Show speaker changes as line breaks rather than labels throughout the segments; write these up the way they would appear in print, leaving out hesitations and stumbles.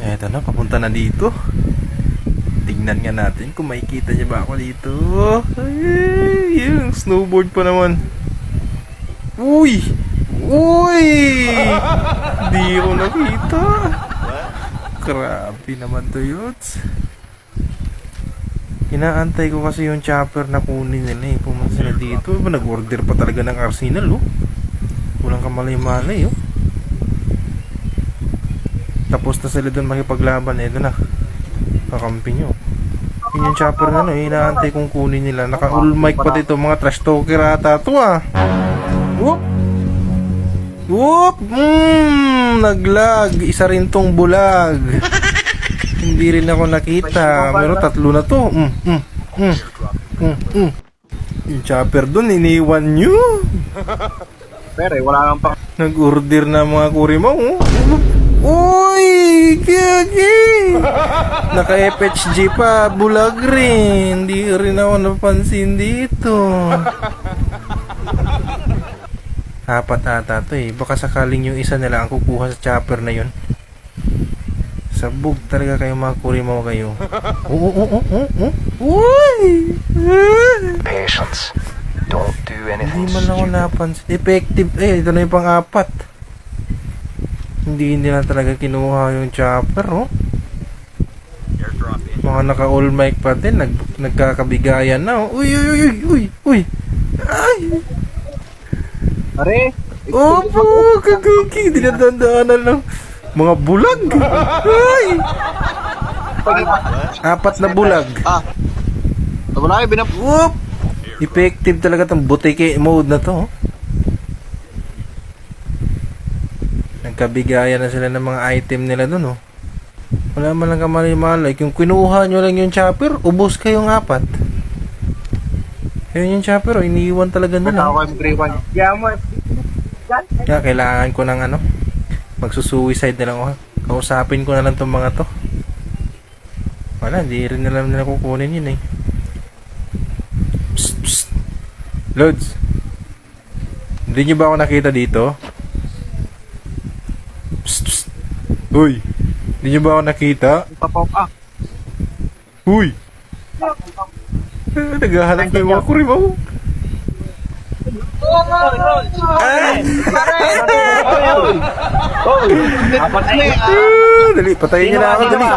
Eto na, papunta na dito. Tingnan nga natin kung makikita niya ba ako dito. Ay, yung snowboard pa naman. Uy! Uy! Di ko nakita. Grabe naman to, Yots. Inaantay ko kasi yung chopper na kunin nila eh. Pumunta sila dito. Nag-order pa talaga ng Arsenal, oh. Walang kamalay-malay, oh. Tapos na sila doon makipaglaban. Ito na. Kakampi nyo. Yun yung chopper na, no. Inaantay kong kunin nila. Naka-all mic pa dito. Mga trash talker ata to, ah. Whoop! Whoop! Naglag. Isa rin tong bulag. Hindi rin ako nakita. Pero tatlo na to. Yung chopper dun, iniwan nyo.
Pero wala kang pa.
Nag-order na mga kurimaw. Uy! Kiyagi! Naka-FHG pa. Bulag rin. Hindi rin ako napansin dito. Apat ata to eh. Baka sakaling yung isa nila ang kukuha sa chopper na yun. Sabog talaga kayo mga kurimaw kayo. Uy!
Patience. Don't do anything
Hindi man ako
stupid.
napansin. Effective. Ito na yung pang-apat. Hindi nila talaga kinuha yung chopper, oh. Mga naka-all mic pa din. Nagkakabigayan na, oh. Uy, uy, uy, uy, uy. Ay!
Pare!
Opo, kaguki. Dinadandaanan lang. Mga bulag. Ay! Apat na bulag.
Wala kayo binap...
Whoop! Effective talaga tong butike mode na to, oh. Nagkabigayan na sila ng mga item nila dun, oh. Wala man lang kamali-malay. Kung kinuha nyo lang yung chopper, ubos kayong apat. Yun yung chopper, oh. Iniiwan talaga nun,
Ako
oh.
yung grade 1.
Kaya kailangan ko ng ano, magsusuicide na lang ako. Kausapin ko na lang tong mga to. Wala, hindi rin nila kukunin yun, eh. Psst, psst. Lods, hindi nyo ba ako nakita dito? Psst, psst. Uy, hindi nyo ba ako nakita?
Papop
Uy! Naghahanap na yung mga kurimaw. Ay! Dali, patayin nyo na ako, dali.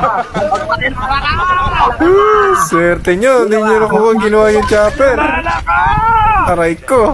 Swerte nyo, hindi nyo nakuha ginawa yung chopper. Aray ko.